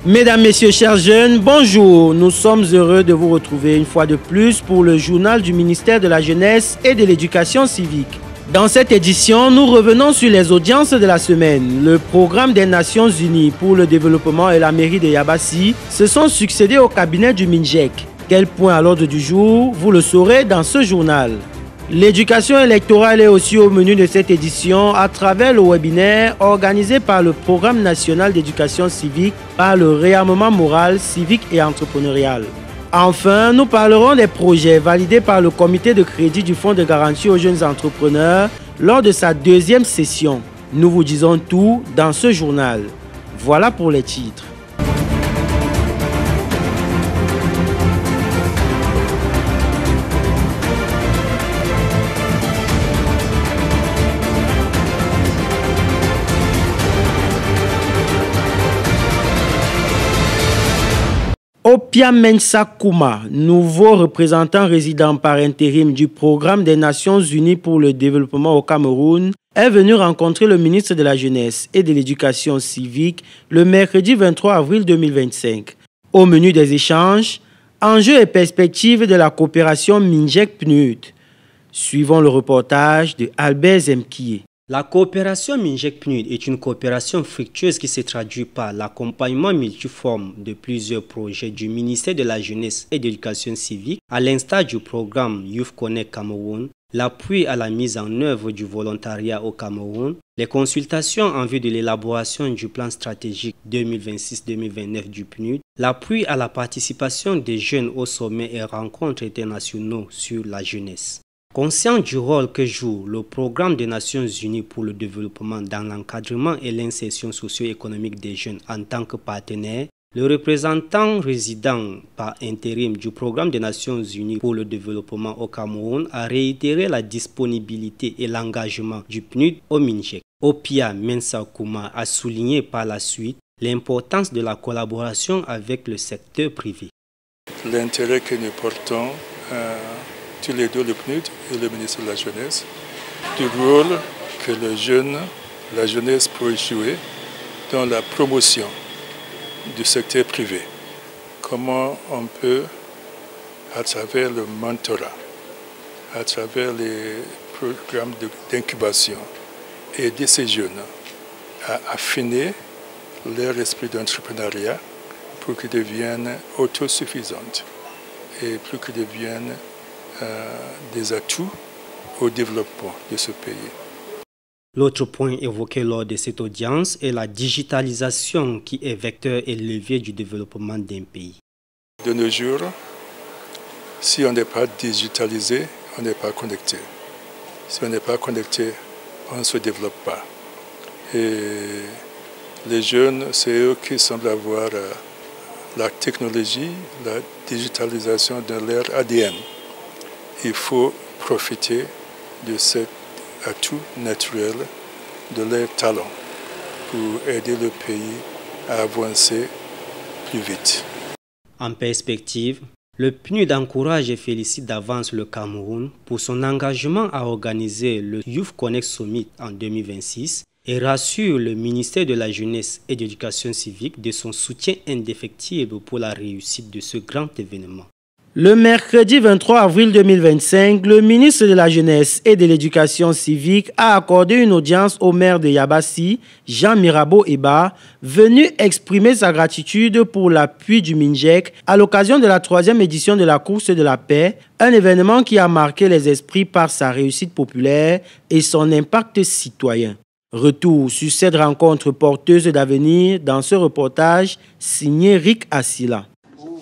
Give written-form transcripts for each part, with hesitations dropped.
Mesdames, Messieurs, chers jeunes, bonjour. Nous sommes heureux de vous retrouver une fois de plus pour le journal du ministère de la Jeunesse et de l'Éducation civique. Dans cette édition, nous revenons sur les audiences de la semaine. Le programme des Nations Unies pour le développement et la mairie de Yabassi se sont succédés au cabinet du MINJEC. Quel point à l'ordre du jour, vous le saurez dans ce journal. L'éducation électorale est aussi au menu de cette édition à travers le webinaire organisé par le Programme national d'éducation civique par le réarmement moral, civique et entrepreneurial. Enfin, nous parlerons des projets validés par le comité de crédit du Fonds de garantie aux jeunes entrepreneurs lors de sa deuxième session. Nous vous disons tout dans ce journal. Voilà pour les titres. Opia Mensa Kouma, nouveau représentant résident par intérim du Programme des Nations Unies pour le développement au Cameroun, est venu rencontrer le ministre de la Jeunesse et de l'Éducation civique le mercredi 23 avril 2025. Au menu des échanges, enjeux et perspectives de la coopération MINJEC-PNUD. Suivons le reportage de Albert Zemkié. La coopération MINJEC-PNUD est une coopération fructueuse qui se traduit par l'accompagnement multiforme de plusieurs projets du ministère de la Jeunesse et de l'Éducation civique, à l'instar du programme Youth Connect Cameroun, l'appui à la mise en œuvre du volontariat au Cameroun, les consultations en vue de l'élaboration du plan stratégique 2026-2029 du PNUD, l'appui à la participation des jeunes aux sommets et rencontres internationaux sur la jeunesse. Conscient du rôle que joue le Programme des Nations Unies pour le développement dans l'encadrement et l'insertion socio-économique des jeunes en tant que partenaire, le représentant résident par intérim du Programme des Nations Unies pour le développement au Cameroun a réitéré la disponibilité et l'engagement du PNUD au MINJEC. Opia Mensa Kouma a souligné par la suite l'importance de la collaboration avec le secteur privé. L'intérêt que nous portons tous les deux, le PNUD et le ministre de la Jeunesse, du rôle que la jeunesse peut jouer dans la promotion du secteur privé. Comment on peut, à travers le mentorat, à travers les programmes d'incubation, aider ces jeunes à affiner leur esprit d'entrepreneuriat pour qu'ils deviennent autosuffisants et pour qu'ils deviennent des atouts au développement de ce pays. L'autre point évoqué lors de cette audience est la digitalisation qui est vecteur et levier du développement d'un pays. De nos jours, si on n'est pas digitalisé, on n'est pas connecté. Si on n'est pas connecté, on ne se développe pas. Et les jeunes, c'est eux qui semblent avoir la technologie, la digitalisation de leur ADN. Il faut profiter de cet atout naturel, de leur talent, pour aider le pays à avancer plus vite. En perspective, le PNUD encourage et félicite d'avance le Cameroun pour son engagement à organiser le Youth Connect Summit en 2026 et rassure le ministère de la Jeunesse et de l'Éducation civique de son soutien indéfectible pour la réussite de ce grand événement. Le mercredi 23 avril 2025, le ministre de la Jeunesse et de l'Éducation civique a accordé une audience au maire de Yabassi, Jean Mirabeau Eba, venu exprimer sa gratitude pour l'appui du MINJEC à l'occasion de la 3e édition de la course de la paix, un événement qui a marqué les esprits par sa réussite populaire et son impact citoyen. Retour sur cette rencontre porteuse d'avenir dans ce reportage signé Rick Assila.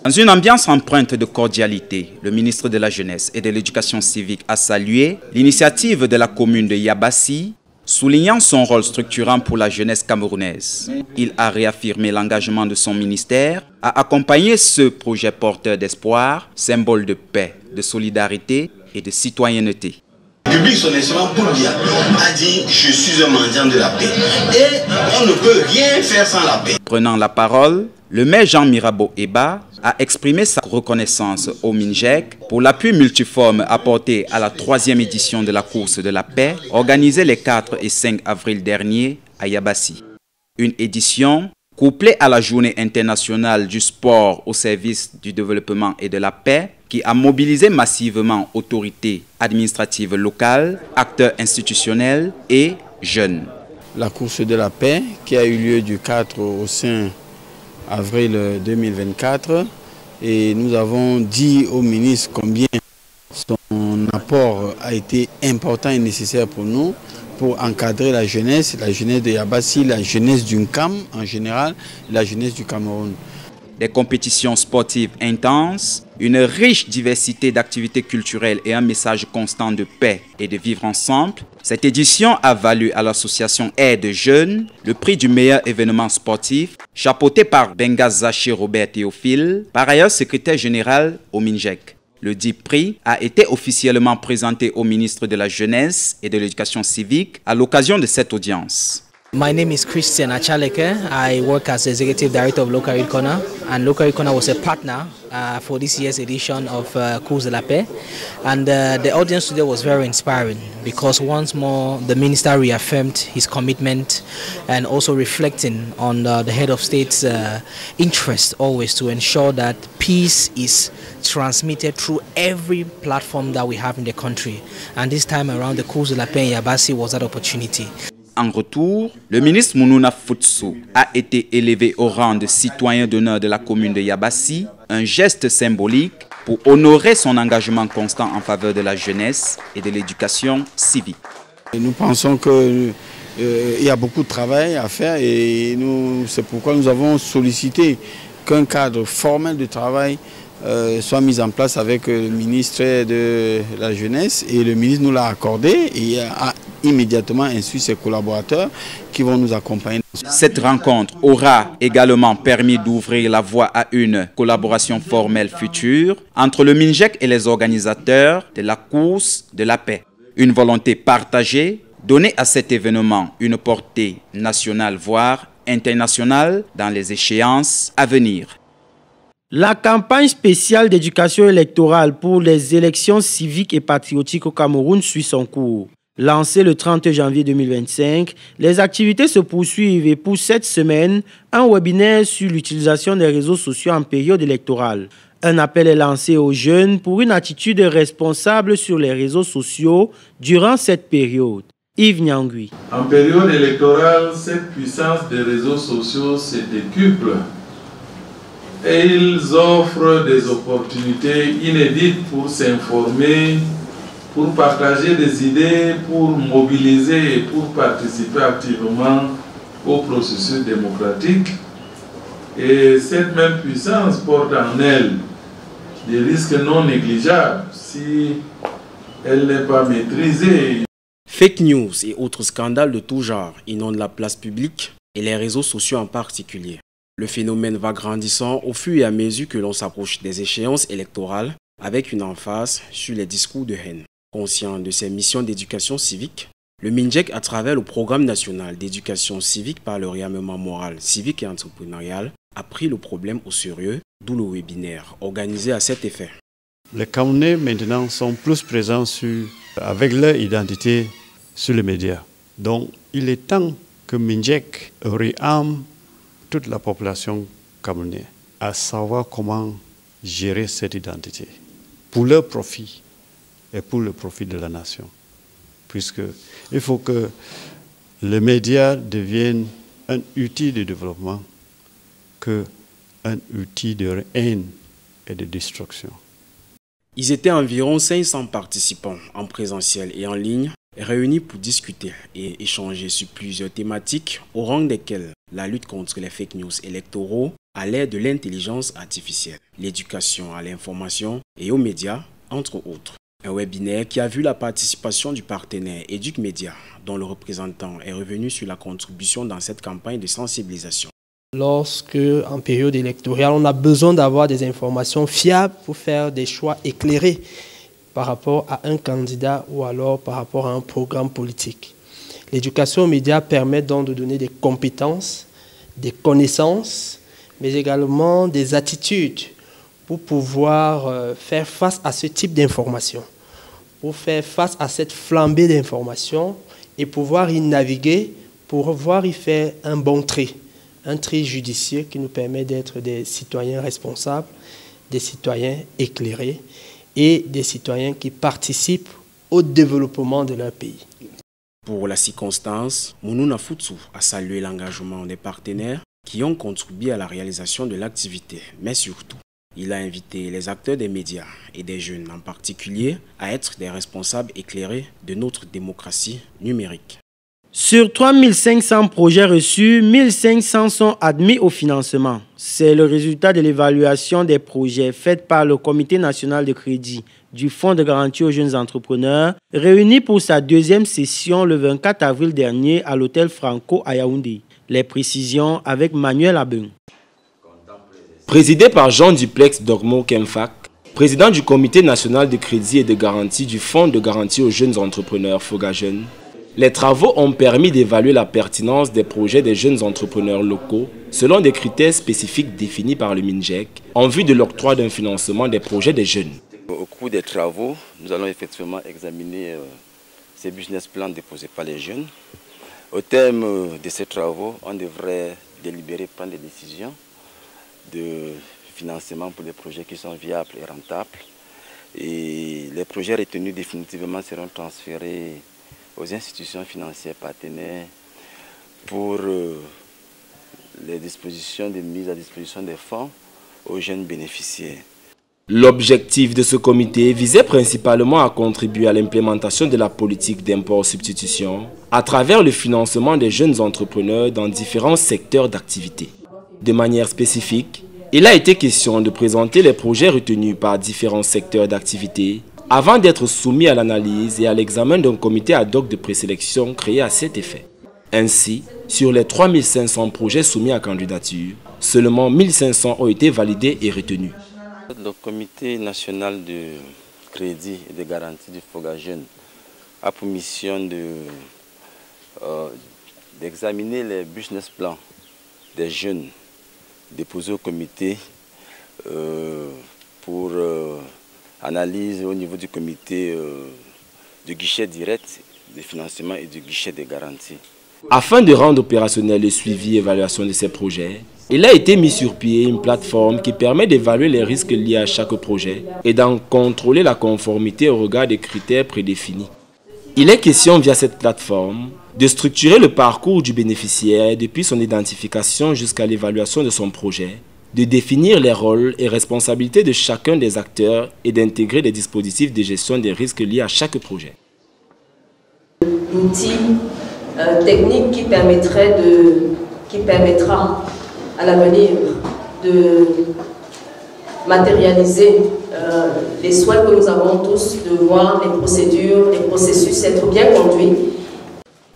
Dans une ambiance empreinte de cordialité, le ministre de la Jeunesse et de l'Éducation civique a salué l'initiative de la commune de Yabassi, soulignant son rôle structurant pour la jeunesse camerounaise. Il a réaffirmé l'engagement de son ministère à accompagner ce projet porteur d'espoir, symbole de paix, de solidarité et de citoyenneté. Le public, son excellent Boudia, a dit « Je suis un mendiant de la paix ». Et on ne peut rien faire sans la paix. Prenant la parole, le maire Jean Mirabeau Eba a exprimé sa reconnaissance au MINJEC pour l'appui multiforme apporté à la 3e édition de la course de la paix organisée les 4 et 5 avril dernier à Yabassi. Une édition couplée à la journée internationale du sport au service du développement et de la paix, qui a mobilisé massivement autorités administratives locales, acteurs institutionnels et jeunes. La course de la paix qui a eu lieu du 4 au 5 avril 2024 et nous avons dit au ministre combien son apport a été important et nécessaire pour nous pour encadrer la jeunesse de Yabassi, la jeunesse du Nkam en général, la jeunesse du Cameroun. Des compétitions sportives intenses, une riche diversité d'activités culturelles et un message constant de paix et de vivre ensemble. Cette édition a valu à l'association Aide Jeunes le prix du meilleur événement sportif, chapeauté par Benga Zaché Robert Théophile, par ailleurs secrétaire général au MINJEC. Le dit prix a été officiellement présenté au ministre de la Jeunesse et de l'Éducation civique à l'occasion de cette audience. My name is Christian Achaleke. I work as Executive Director of Local Youth Corner, and Local Youth Corner was a partner for this year's edition of Course de la Paix. And the audience today was very inspiring because once more the Minister reaffirmed his commitment and also reflecting on the Head of State's interest always to ensure that peace is transmitted through every platform that we have in the country. And this time around, the Course de la Paix in Yabassi was that opportunity. En retour, le ministre Mounouna Futsu a été élevé au rang de citoyen d'honneur de la commune de Yabassi, un geste symbolique pour honorer son engagement constant en faveur de la jeunesse et de l'éducation civique. Nous pensons qu'il y a beaucoup de travail à faire et c'est pourquoi nous avons sollicité qu'un cadre formel de travail soit mis en place avec le ministre de la Jeunesse et le ministre nous l'a accordé et a immédiatement instruit ses collaborateurs qui vont nous accompagner. Cette rencontre aura également permis d'ouvrir la voie à une collaboration formelle future entre le MINJEC et les organisateurs de la course de la paix. Une volonté partagée, donner à cet événement une portée nationale voire internationale dans les échéances à venir. La campagne spéciale d'éducation électorale pour les élections civiques et patriotiques au Cameroun suit son cours. Lancée le 30 janvier 2025, les activités se poursuivent et pour cette semaine, un webinaire sur l'utilisation des réseaux sociaux en période électorale. Un appel est lancé aux jeunes pour une attitude responsable sur les réseaux sociaux durant cette période. Yves Nyangui. En période électorale, cette puissance des réseaux sociaux se décuple et ils offrent des opportunités inédites pour s'informer, pour partager des idées, pour mobiliser et pour participer activement au processus démocratique. Et cette même puissance porte en elle des risques non négligeables si elle n'est pas maîtrisée. Fake news et autres scandales de tout genre inondent la place publique et les réseaux sociaux en particulier. Le phénomène va grandissant au fur et à mesure que l'on s'approche des échéances électorales avec une emphase sur les discours de haine. Conscient de ses missions d'éducation civique, le MINJEC, à travers le programme national d'éducation civique par le réarmement moral, civique et entrepreneurial, a pris le problème au sérieux, d'où le webinaire organisé à cet effet. Les Camerounais maintenant sont plus présents avec leur identité sur les médias. Donc il est temps que MINJEC réarme toute la population camerounaise à savoir comment gérer cette identité pour leur profit et pour le profit de la nation. Puisqu'il faut que les médias deviennent un outil de développement qu'un outil de haine et de destruction. Ils étaient environ 500 participants en présentiel et en ligne, réunis pour discuter et échanger sur plusieurs thématiques, au rang desquelles la lutte contre les fake news électoraux à l'ère de l'intelligence artificielle, l'éducation à l'information et aux médias, entre autres. Un webinaire qui a vu la participation du partenaire EducMedia, dont le représentant est revenu sur la contribution dans cette campagne de sensibilisation. Lorsque, en période électorale, on a besoin d'avoir des informations fiables pour faire des choix éclairés par rapport à un candidat ou alors par rapport à un programme politique. L'éducation aux médias permet donc de donner des compétences, des connaissances, mais également des attitudes pour pouvoir faire face à ce type d'informations, pour faire face à cette flambée d'informations et pouvoir y naviguer, pour pouvoir y faire un bon trait un tri judicieux qui nous permet d'être des citoyens responsables, des citoyens éclairés et des citoyens qui participent au développement de leur pays. Pour la circonstance, Mounouna Futsu a salué l'engagement des partenaires qui ont contribué à la réalisation de l'activité, mais surtout, il a invité les acteurs des médias et des jeunes en particulier à être des responsables éclairés de notre démocratie numérique. Sur 3500 projets reçus, 1500 sont admis au financement. C'est le résultat de l'évaluation des projets faite par le Comité national de crédit du Fonds de garantie aux jeunes entrepreneurs, réuni pour sa deuxième session le 24 avril dernier à l'hôtel Franco à Yaoundé. Les précisions avec Manuel Abeng. Présidé par Jean Duplex Dormo Kemfak, président du Comité national de crédit et de garantie du Fonds de garantie aux jeunes entrepreneurs FOGAJEUNE, les travaux ont permis d'évaluer la pertinence des projets des jeunes entrepreneurs locaux selon des critères spécifiques définis par le MINJEC en vue de l'octroi d'un financement des projets des jeunes. Au cours des travaux, nous allons effectivement examiner ces business plans déposés par les jeunes. Au terme de ces travaux, on devrait délibérer, prendre des décisions de financement pour des projets qui sont viables et rentables. Et les projets retenus définitivement seront transférés aux institutions financières partenaires pour les dispositions de mise à disposition des fonds aux jeunes bénéficiaires. L'objectif de ce comité visait principalement à contribuer à l'implémentation de la politique d'import-substitution à travers le financement des jeunes entrepreneurs dans différents secteurs d'activité. De manière spécifique, il a été question de présenter les projets retenus par différents secteurs d'activité avant d'être soumis à l'analyse et à l'examen d'un comité ad hoc de présélection créé à cet effet. Ainsi, sur les 3500 projets soumis à candidature, seulement 1500 ont été validés et retenus. Le comité national de crédit et de garantie du FOGAJEUNE a pour mission d'examiner les business plans des jeunes déposés au comité pour analyse au niveau du comité du guichet direct de financement et du guichet de garantie. Afin de rendre opérationnel le suivi et évaluation de ces projets, il a été mis sur pied une plateforme qui permet d'évaluer les risques liés à chaque projet et d'en contrôler la conformité au regard des critères prédéfinis. Il est question via cette plateforme de structurer le parcours du bénéficiaire depuis son identification jusqu'à l'évaluation de son projet, de définir les rôles et responsabilités de chacun des acteurs et d'intégrer des dispositifs de gestion des risques liés à chaque projet. L'outil technique qui permettra à l'avenir de matérialiser les souhaits que nous avons tous de voir les procédures, les processus être bien conduits.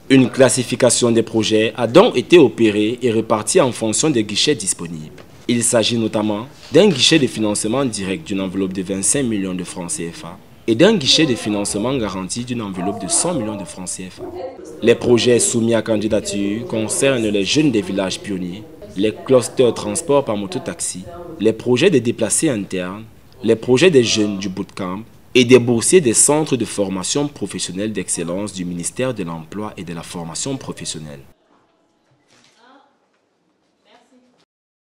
Une classification des projets a donc été opérée et répartie en fonction des guichets disponibles. Il s'agit notamment d'un guichet de financement direct d'une enveloppe de 25 millions de francs CFA et d'un guichet de financement garanti d'une enveloppe de 100 millions de francs CFA. Les projets soumis à candidature concernent les jeunes des villages pionniers, les clusters transport par moto-taxi, les projets des déplacés internes, les projets des jeunes du bootcamp et des boursiers des centres de formation professionnelle d'excellence du ministère de l'Emploi et de la formation professionnelle.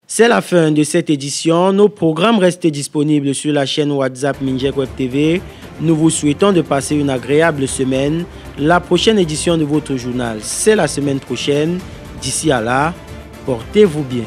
C'est la fin de cette édition. Nos programmes restent disponibles sur la chaîne WhatsApp MINJEC Web TV. Nous vous souhaitons de passer une agréable semaine. La prochaine édition de votre journal, c'est la semaine prochaine. D'ici à là, portez-vous bien.